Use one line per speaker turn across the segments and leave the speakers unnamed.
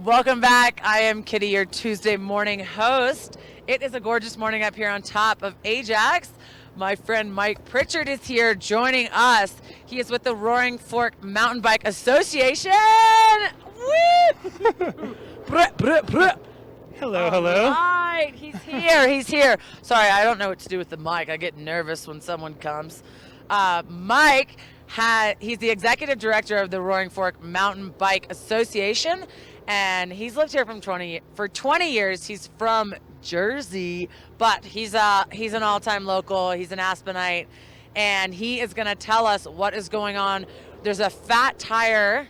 Welcome back. I am Kitty, your Tuesday morning host. It is a gorgeous morning up here on top of Ajax. My friend Mike Pritchard is here joining us. He is with the Roaring Fork Mountain Bike Association. Woo!
Hello, hello.
Right, he's here. Sorry, I don't know what to do with the mic. I get nervous when someone comes. Mike, he's the executive director of the Roaring Fork Mountain Bike Association, and he's lived here for 20 years. He's from Jersey, but he's an all-time local. He's an Aspenite, and he is going to tell us what is going on. There's a fat tire,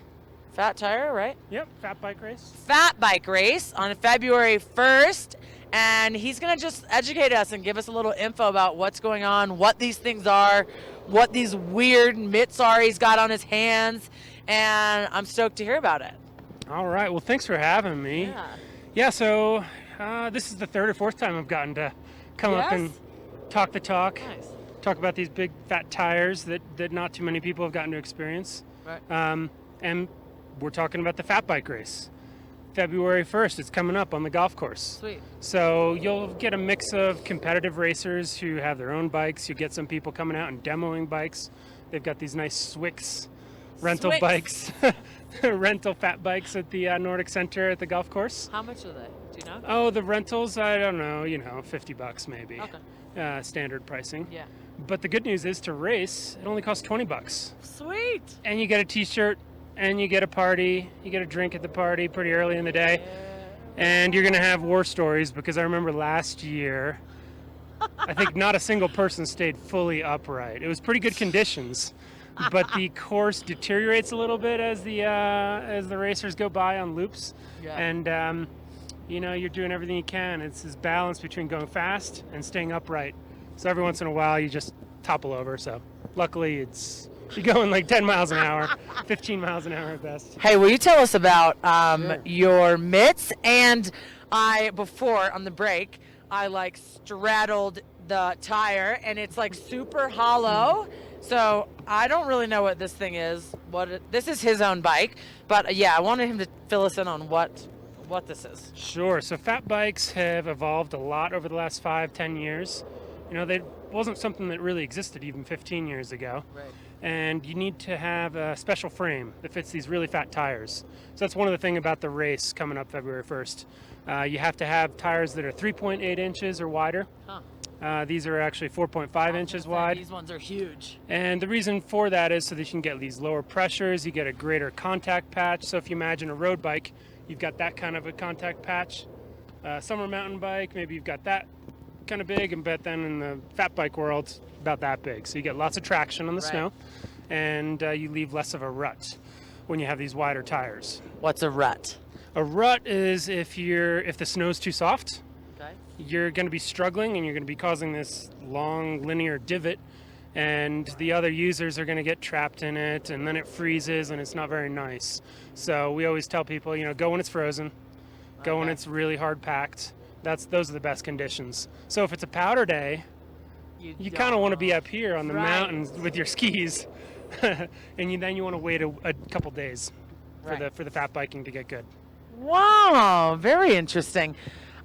right?
Yep, fat bike race.
Fat bike race on February 1st, and he's going to just educate us and give us a little info about what's going on, what these things are, what these weird mitts are he's got on his hands, and I'm stoked to hear about it.
All right, well, thanks for having me. Yeah, so this is the third or fourth time I've gotten to come up and talk the talk.
Nice.
Talk about these big fat tires that not too many people have gotten to experience.
Right.
And we're talking about the fat bike race. February 1st, it's coming up on the golf course.
Sweet.
So you'll get a mix of competitive racers who have their own bikes. You get some people coming out and demoing bikes. They've got these nice Swix rental bikes, rental fat bikes at the Nordic Center at the golf course.
How much are they? Do you know?
Oh, the rentals, I don't know, $50 maybe.
Okay.
Standard pricing.
Yeah.
But the good news is to race, it only costs $20.
Sweet.
And you get a t-shirt, and you get a party, you get a drink at the party pretty early in the day. And you're going to have war stories, because I remember last year, I think not a single person stayed fully upright. It was pretty good conditions, but the course deteriorates a little bit as the racers go by on loops.
Yeah.
And you're doing everything you can. It's this balance between going fast and staying upright. So every once in a while you just topple over. So luckily you're going like 10 miles an hour, 15 miles an hour at best.
Hey, will you tell us about your mitts? And before on the break, I straddled the tire, and it's super hollow. So I don't really know what this thing is. This is his own bike, but yeah, I wanted him to fill us in on what this is.
Sure. So fat bikes have evolved a lot over the last 5-10 years. They wasn't something that really existed even 15 years ago.
Right.
And you need to have a special frame that fits these really fat tires. So that's one of the things about the race coming up February 1st. You have to have tires that are 3.8 inches or wider.
Huh.
These are actually 4.5 inches wide.
These ones are huge.
And the reason for that is so that you can get these lower pressures, you get a greater contact patch. So if you imagine a road bike, you've got that kind of a contact patch. Summer mountain bike, maybe you've got that kind of big, but then in the fat bike world, about that big. So you get lots of traction on the snow, and you leave less of a rut when you have these wider tires.
What's a rut?
A rut is if the snow's too soft,
Okay.
you're going to be struggling and you're going to be causing this long linear divot, and the other users are going to get trapped in it, and then it freezes and it's not very nice. So we always tell people, go when it's frozen, go when it's really hard packed. Those are the best conditions. So if it's a powder day, you kind of want to be up here on the mountains with your skis, and then you want to wait a couple days for the fat biking to get good.
Wow, very interesting.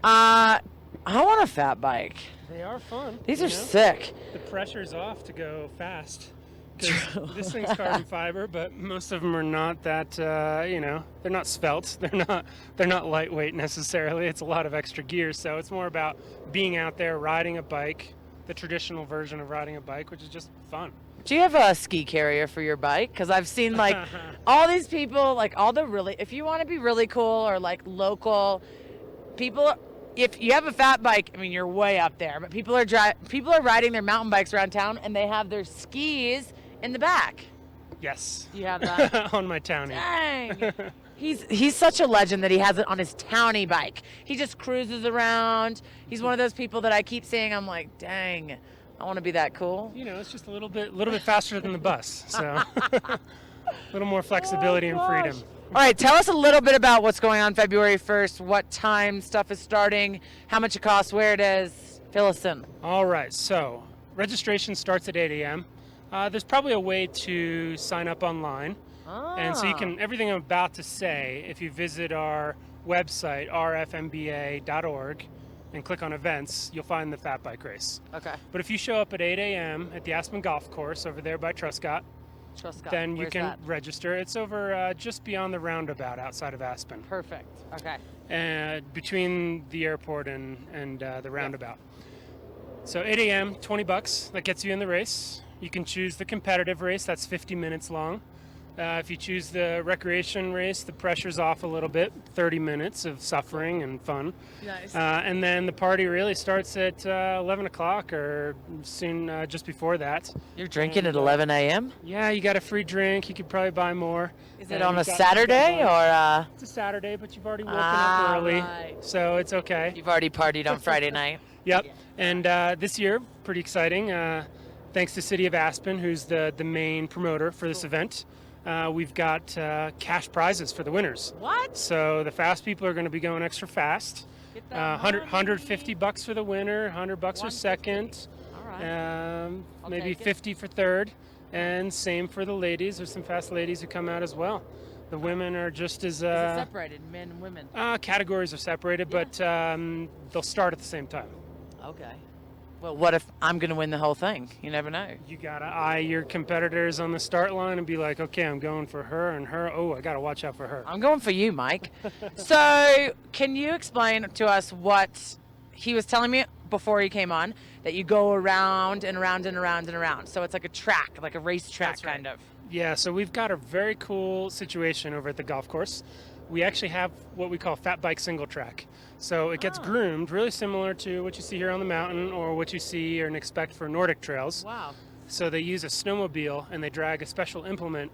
I want a fat bike.
They are fun.
These are sick.
The pressure's off to go fast. This thing's carbon fiber, but most of them are not that. They're not svelte. They're not lightweight necessarily. It's a lot of extra gear, so it's more about being out there riding a bike, the traditional version of riding a bike, which is just fun.
Do you have a ski carrier for your bike? Because I've seen all these people, if you want to be really cool or local people. If you have a fat bike, I mean, you're way up there. But people are riding their mountain bikes around town, and they have their skis in the back.
Yes.
Do you have that?
On my Townie.
Dang. He's such a legend that he has it on his Townie bike. He just cruises around. He's one of those people that I keep seeing. I'm like, dang, I want to be that cool.
It's just a little bit faster than the bus. So a little more flexibility and freedom.
All right, tell us a little bit about what's going on February 1st, what time stuff is starting, how much it costs, where it is. Fill us in.
All right, so registration starts at 8 a.m. There's probably a way to sign up online. And so you can, everything I'm about to say, if you visit our website, rfmba.org, and click on events, you'll find the fat bike race.
Okay.
But if you show up at 8 a.m. at the Aspen Golf Course over there by Truscott, then you
Where's
can
that?
register. It's over just beyond the roundabout outside of Aspen,
Perfect. Okay.
between the airport and the roundabout. So 8 a.m., $20, that gets you in the race. You can choose the competitive race, that's 50 minutes long. If you choose the recreation race, the pressure's off a little bit, 30 minutes of suffering and fun.
Nice.
And then the party really starts at 11 o'clock or soon just before that.
You're drinking at 11 a.m.?
Yeah, you got a free drink. You could probably buy more.
Is it on a Saturday or?
It's a Saturday, but you've already woken up early,
right.
so it's okay.
You've already partied on Friday night.
Yep. And this year, pretty exciting. Thanks to City of Aspen, who's the main promoter for this event. We've got cash prizes for the winners.
What?
So the fast people are going to be going extra fast.
Get that money.
$150 for the winner, $100 for second,
All right.
maybe
take it.
50 for third, and same for the ladies. There's some fast ladies who come out as well. The women are just as
Is it separated, men and women?
categories are separated, but they'll start at the same time.
Okay. Well, what if I'm going to win the whole thing? You never know.
You gotta eye your competitors on the start line and be like, okay, I'm going for her and her. Oh, I gotta watch out for her.
I'm going for you, Mike. So, can you explain to us what he was telling me before he came on, that you go around and around and around and around? So it's like a track, like a race track,
That's right.
kind of.
Yeah, so we've got a very cool situation over at the golf course. We actually have what we call fat bike single track. So it gets groomed really similar to what you see here on the mountain or what you see and expect for Nordic trails.
Wow.
So they use a snowmobile and they drag a special implement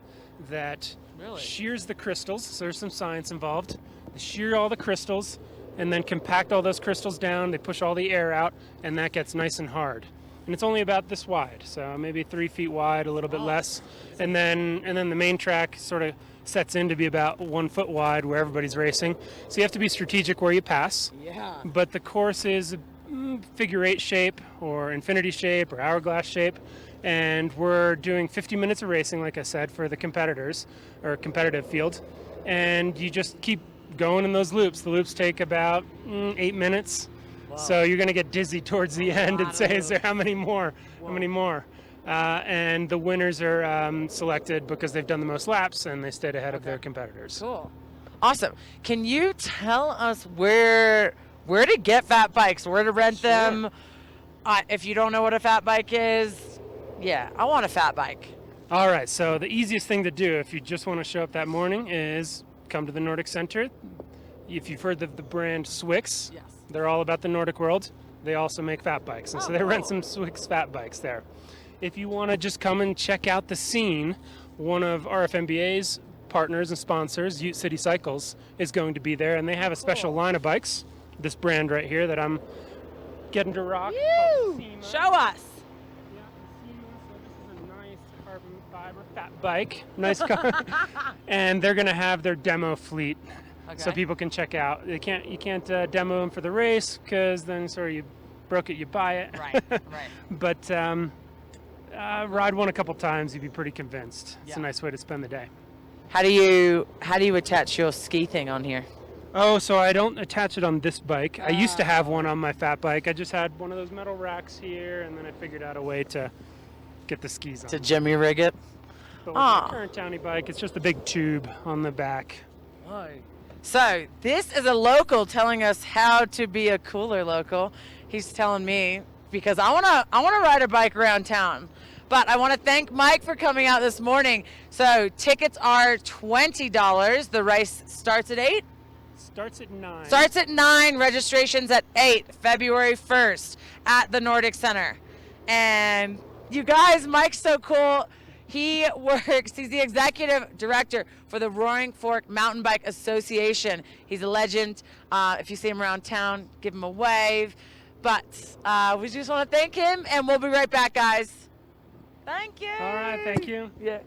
that
Really?
shears the crystals. So there's some science involved. They shear all the crystals and then compact all those crystals down. They push all the air out and that gets nice and hard. And it's only about this wide, so maybe 3 feet wide, a little bit less. And then the main track sort of sets in to be about 1 foot wide where everybody's racing. So you have to be strategic where you pass.
Yeah.
But the course is figure eight shape or infinity shape or hourglass shape. And we're doing 50 minutes of racing, like I said, for the competitors or competitive field. And you just keep going in those loops. The loops take about 8 minutes.
Wow.
So you're going to get dizzy towards the end and
lot
say,
of
is there how many more? How many more? And the winners are selected because they've done the most laps and they stayed ahead of their competitors.
Cool. Awesome. Can you tell us where to get fat bikes, where to rent them? If you don't know what a fat bike is, yeah, I want a fat bike.
All right, so the easiest thing to do if you just want to show up that morning is come to the Nordic Center. If you've heard of the brand Swix,
Yes.
they're all about the Nordic world. They also make fat bikes, and so they rent some Swix fat bikes there. If you want to just come and check out the scene, one of RFMBA's partners and sponsors, Ute City Cycles, is going to be there, and they have a special line of bikes, this brand right here that I'm getting to rock. called
Woo!
SEMA.
Show us.
Yeah, SEMA, so this is a nice carbon fiber fat bike, nice car. And they're going to have their demo fleet, so
Okay.
people can check out. You can't demo them for the race because then sorry you broke it, you buy it.
Right, right.
But ride one a couple times, you'd be pretty convinced. It's
Yeah.
a nice way to spend the day.
How do you attach your ski thing on here?
Oh, so I don't attach it on this bike. I used to have one on my fat bike. I just had one of those metal racks here, and then I figured out a way to get the skis on.
To Jimmy rig it?
But with my current towny bike, it's just a big tube on the back.
So this is a local telling us how to be a cooler local. He's telling me because I wanna ride a bike around town. But I want to thank Mike for coming out this morning. So tickets are $20. The race starts at 8?
Starts at 9.
Starts at 9. Registration's at 8, February 1st at the Nordic Center. And you guys, Mike's so cool. He's the executive director for the Roaring Fork Mountain Bike Association. He's a legend. If you see him around town, give him a wave. But we just want to thank him, and we'll be right back, guys. Thank you.
All right, thank you.
Yeah.